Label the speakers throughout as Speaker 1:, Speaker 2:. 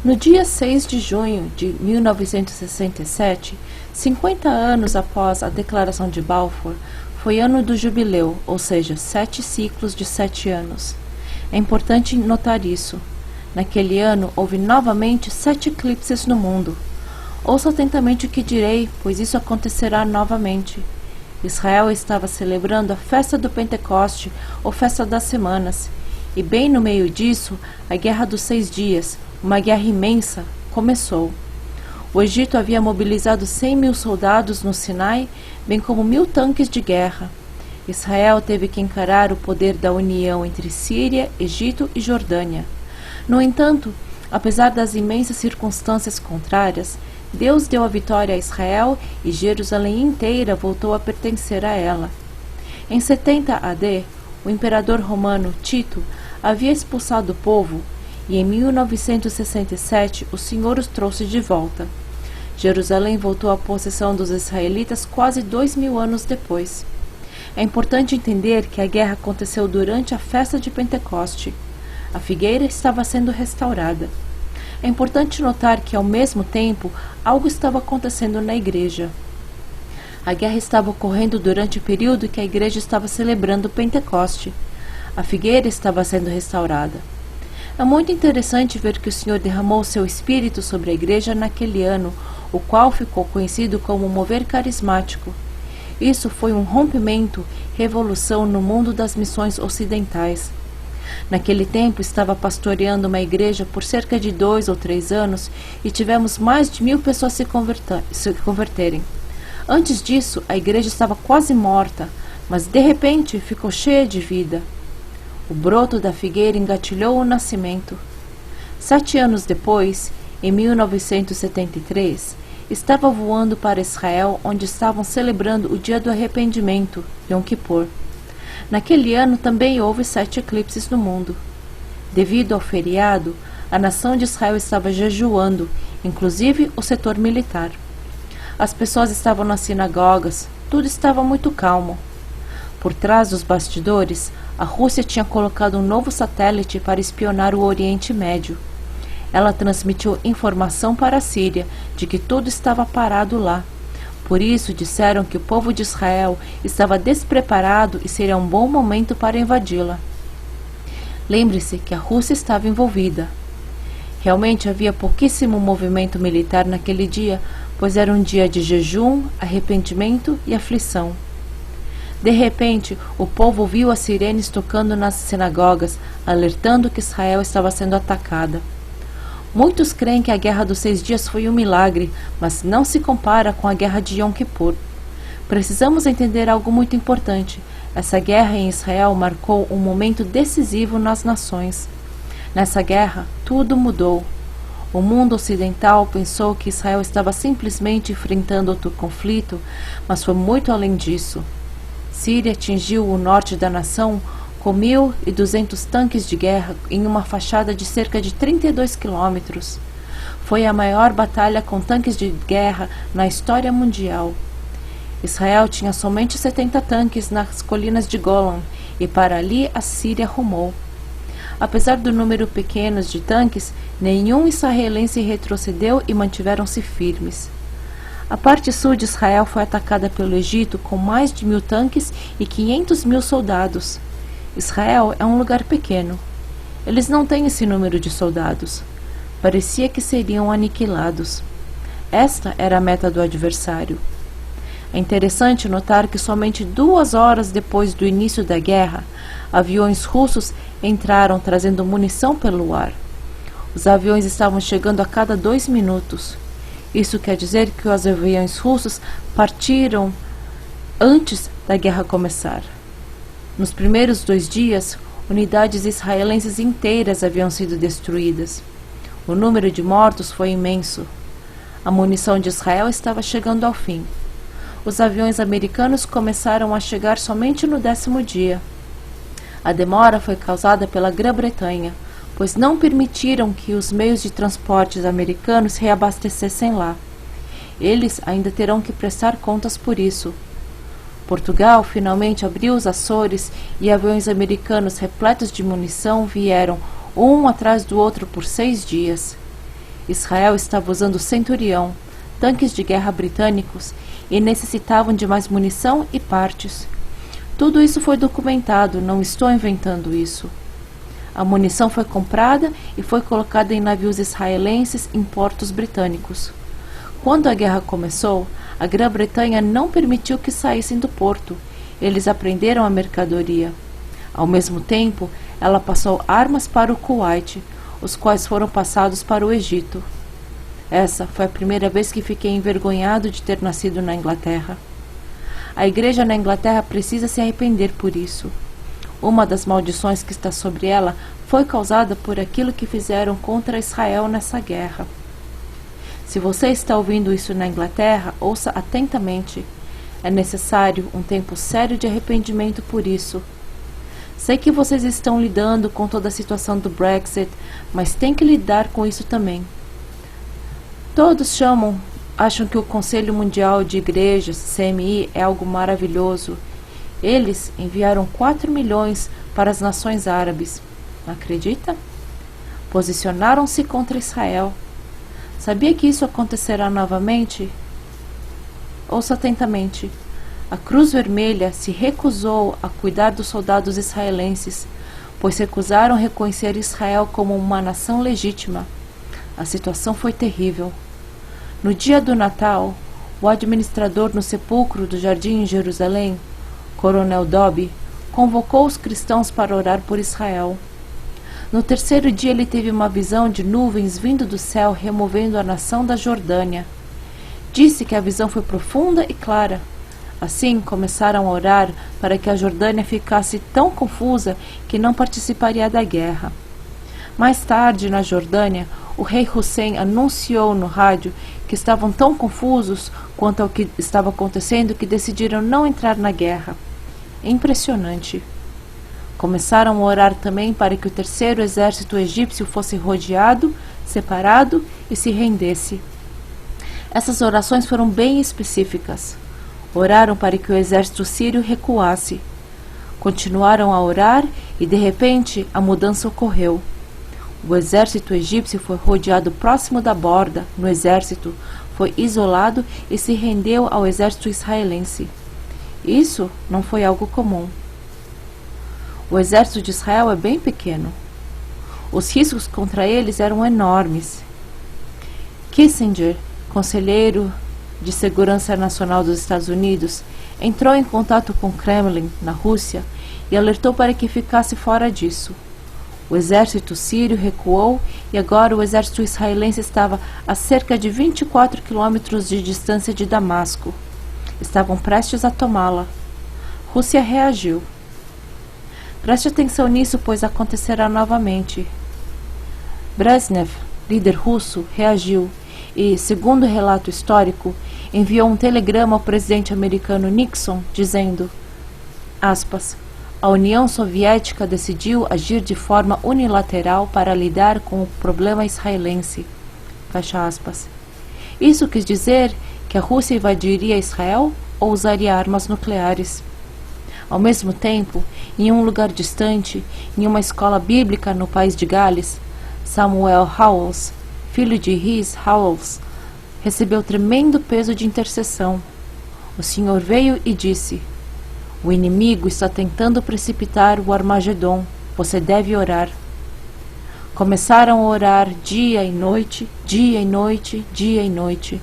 Speaker 1: No dia 6 de junho de 1967, 50 anos após a Declaração de Balfour, foi ano do jubileu, ou seja, 7 ciclos de 7 anos. É importante notar isso. Naquele ano, houve novamente 7 eclipses no mundo. Ouça atentamente o que direi, pois isso acontecerá novamente. Israel estava celebrando a festa do Pentecoste, ou festa das semanas, e bem no meio disso, a Guerra dos 6 Dias, uma guerra imensa, começou. O Egito havia mobilizado 100.000 soldados no Sinai, bem como 1.000 tanques de guerra. Israel teve que encarar o poder da união entre Síria, Egito e Jordânia. No entanto, apesar das imensas circunstâncias contrárias, Deus deu a vitória a Israel e Jerusalém inteira voltou a pertencer a ela. Em 70 AD, o imperador romano Tito havia expulsado o povo e em 1967 o Senhor os trouxe de volta. Jerusalém voltou à possessão dos israelitas quase 2.000 anos depois. É importante entender que a guerra aconteceu durante a festa de Pentecoste. A figueira estava sendo restaurada. É importante notar que, ao mesmo tempo, algo estava acontecendo na igreja. A guerra estava ocorrendo durante o período que a igreja estava celebrando o Pentecoste. A figueira estava sendo restaurada. É muito interessante ver que o Senhor derramou seu Espírito sobre a igreja naquele ano, o qual ficou conhecido como mover carismático. Isso foi um rompimento, revolução no mundo das missões ocidentais. Naquele tempo estava pastoreando uma igreja por cerca de 2 ou 3 anos e tivemos mais de 1.000 pessoas se converterem. Antes disso, a igreja estava quase morta, mas de repente ficou cheia de vida. O broto da figueira engatilhou o nascimento. 7 anos depois, em 1973, estava voando para Israel, onde estavam celebrando o dia do arrependimento, Yom Kippur. Naquele ano também houve 7 eclipses no mundo. Devido ao feriado, a nação de Israel estava jejuando, inclusive o setor militar. As pessoas estavam nas sinagogas, tudo estava muito calmo. Por trás dos bastidores, a Rússia tinha colocado um novo satélite para espionar o Oriente Médio. Ela transmitiu informação para a Síria de que tudo estava parado lá. Por isso disseram que o povo de Israel estava despreparado e seria um bom momento para invadi-la. Lembre-se que a Rússia estava envolvida. Realmente havia pouquíssimo movimento militar naquele dia, pois era um dia de jejum, arrependimento e aflição. De repente, o povo ouviu as sirenes tocando nas sinagogas, alertando que Israel estava sendo atacada. Muitos creem que a Guerra dos 6 Dias foi um milagre, mas não se compara com a Guerra de Yom Kippur. Precisamos entender algo muito importante. Essa guerra em Israel marcou um momento decisivo nas nações. Nessa guerra, tudo mudou. O mundo ocidental pensou que Israel estava simplesmente enfrentando outro conflito, mas foi muito além disso. Síria atingiu o norte da nação com 1.200 tanques de guerra em uma fachada de cerca de 32 quilômetros. Foi a maior batalha com tanques de guerra na história mundial. Israel tinha somente 70 tanques nas colinas de Golan, e para ali a Síria rumou. Apesar do número pequeno de tanques, nenhum israelense retrocedeu e mantiveram-se firmes. A parte sul de Israel foi atacada pelo Egito com mais de 1.000 tanques e 500.000 soldados. Israel é um lugar pequeno. Eles não têm esse número de soldados. Parecia que seriam aniquilados. Esta era a meta do adversário. É interessante notar que somente 2 horas depois do início da guerra, aviões russos entraram trazendo munição pelo ar. Os aviões estavam chegando a cada 2 minutos. Isso quer dizer que os aviões russos partiram antes da guerra começar. Nos primeiros 2 dias, unidades israelenses inteiras haviam sido destruídas. O número de mortos foi imenso. A munição de Israel estava chegando ao fim. Os aviões americanos começaram a chegar somente no 10º dia. A demora foi causada pela Grã-Bretanha, pois não permitiram que os meios de transporte americanos reabastecessem lá. Eles ainda terão que prestar contas por isso. Portugal finalmente abriu os Açores e aviões americanos repletos de munição vieram um atrás do outro por 6 dias. Israel estava usando Centurião, tanques de guerra britânicos, e necessitavam de mais munição e partes. Tudo isso foi documentado, não estou inventando isso. A munição foi comprada e foi colocada em navios israelenses em portos britânicos. Quando a guerra começou, a Grã-Bretanha não permitiu que saíssem do porto. Eles apreenderam a mercadoria. Ao mesmo tempo, ela passou armas para o Kuwait, os quais foram passados para o Egito. Essa foi a primeira vez que fiquei envergonhado de ter nascido na Inglaterra. A igreja na Inglaterra precisa se arrepender por isso. Uma das maldições que está sobre ela foi causada por aquilo que fizeram contra Israel nessa guerra. Se você está ouvindo isso na Inglaterra, ouça atentamente. É necessário um tempo sério de arrependimento por isso. Sei que vocês estão lidando com toda a situação do Brexit, mas tem que lidar com isso também. Todos acham que o Conselho Mundial de Igrejas, CMI, é algo maravilhoso. Eles enviaram 4 milhões para as nações árabes. Acredita? Posicionaram-se contra Israel. Sabia que isso acontecerá novamente? Ouça atentamente. A Cruz Vermelha se recusou a cuidar dos soldados israelenses, pois recusaram reconhecer Israel como uma nação legítima. A situação foi terrível. No dia do Natal, o administrador no sepulcro do jardim em Jerusalém, Coronel Dobbie, convocou os cristãos para orar por Israel. No terceiro dia ele teve uma visão de nuvens vindo do céu removendo a nação da Jordânia. Disse que a visão foi profunda e clara. Assim começaram a orar para que a Jordânia ficasse tão confusa que não participaria da guerra. Mais tarde, na Jordânia, o rei Hussein anunciou no rádio que estavam tão confusos quanto ao que estava acontecendo que decidiram não entrar na guerra. Impressionante. Começaram a orar também para que o terceiro exército egípcio fosse rodeado, separado e se rendesse. Essas orações foram bem específicas. Oraram para que o exército sírio recuasse. Continuaram a orar e, de repente, a mudança ocorreu. O exército egípcio foi rodeado próximo da borda, no exército, foi isolado e se rendeu ao exército israelense. Isso não foi algo comum. O exército de Israel é bem pequeno. Os riscos contra eles eram enormes. Kissinger, conselheiro de Segurança Nacional dos Estados Unidos, entrou em contato com o Kremlin, na Rússia, e alertou para que ficasse fora disso. O exército sírio recuou e agora o exército israelense estava a cerca de 24 quilômetros de distância de Damasco. Estavam prestes a tomá-la. Rússia reagiu. Preste atenção nisso, pois acontecerá novamente. Brezhnev, líder russo, reagiu e, segundo o relato histórico, enviou um telegrama ao presidente americano Nixon, dizendo, aspas, a União Soviética decidiu agir de forma unilateral para lidar com o problema israelense. Fecha aspas. Isso quis dizer que a Rússia invadiria Israel ou usaria armas nucleares. Ao mesmo tempo, em um lugar distante, em uma escola bíblica no país de Gales, Samuel Howells, filho de Rhys Howells, recebeu tremendo peso de intercessão. O Senhor veio e disse, o inimigo está tentando precipitar o Armagedon, você deve orar. Começaram a orar dia e noite, dia e noite, dia e noite.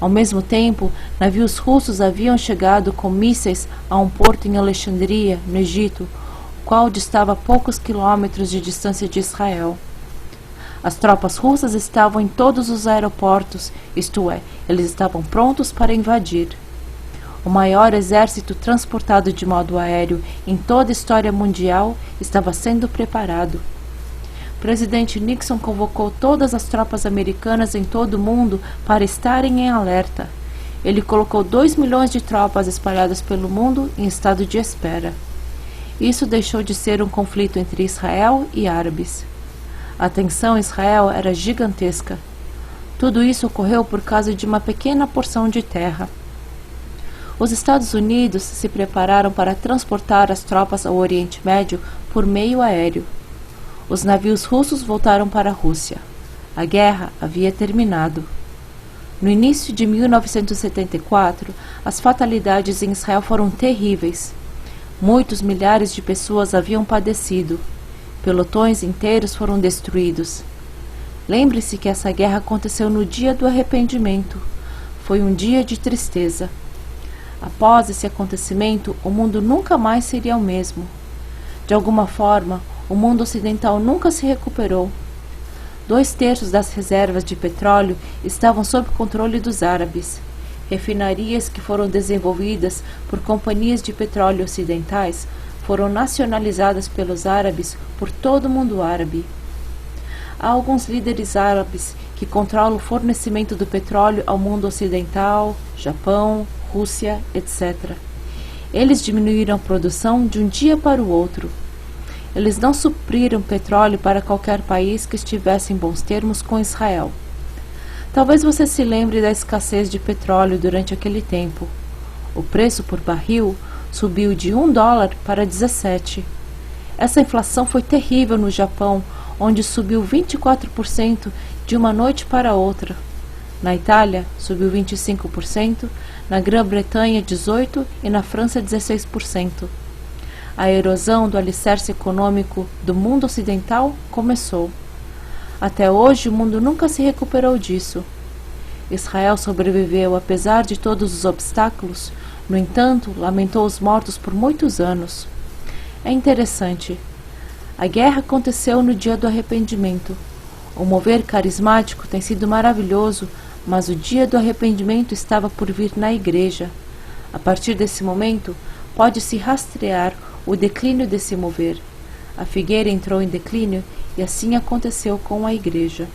Speaker 1: Ao mesmo tempo, navios russos haviam chegado com mísseis a um porto em Alexandria, no Egito, o qual distava a poucos quilômetros de distância de Israel. As tropas russas estavam em todos os aeroportos, isto é, eles estavam prontos para invadir. O maior exército transportado de modo aéreo em toda a história mundial estava sendo preparado. O presidente Nixon convocou todas as tropas americanas em todo o mundo para estarem em alerta. Ele colocou 2 milhões de tropas espalhadas pelo mundo em estado de espera. Isso deixou de ser um conflito entre Israel e árabes. A tensão em Israel era gigantesca. Tudo isso ocorreu por causa de uma pequena porção de terra. Os Estados Unidos se prepararam para transportar as tropas ao Oriente Médio por meio aéreo. Os navios russos voltaram para a Rússia. A guerra havia terminado. No início de 1974, as fatalidades em Israel foram terríveis. Muitos milhares de pessoas haviam padecido. Pelotões inteiros foram destruídos. Lembre-se que essa guerra aconteceu no dia do arrependimento. Foi um dia de tristeza. Após esse acontecimento, o mundo nunca mais seria o mesmo. De alguma forma, o mundo ocidental nunca se recuperou. 2/3 das reservas de petróleo estavam sob controle dos árabes. Refinarias que foram desenvolvidas por companhias de petróleo ocidentais foram nacionalizadas pelos árabes por todo o mundo árabe. Há alguns líderes árabes que controlam o fornecimento do petróleo ao mundo ocidental, Japão, Rússia, etc. Eles diminuíram a produção de um dia para o outro. Eles não supriram petróleo para qualquer país que estivesse em bons termos com Israel. Talvez você se lembre da escassez de petróleo durante aquele tempo. O preço por barril subiu de $1 para 17. Essa inflação foi terrível no Japão, onde subiu 24% de uma noite para outra. Na Itália, subiu 25%, na Grã-Bretanha 18% e na França 16%. A erosão do alicerce econômico do mundo ocidental começou. Até hoje, o mundo nunca se recuperou disso. Israel sobreviveu apesar de todos os obstáculos, no entanto, lamentou os mortos por muitos anos. É interessante. A guerra aconteceu no dia do arrependimento. O mover carismático tem sido maravilhoso, mas o dia do arrependimento estava por vir na igreja. A partir desse momento, pode-se rastrear o declínio desse mover. A figueira entrou em declínio e assim aconteceu com a igreja.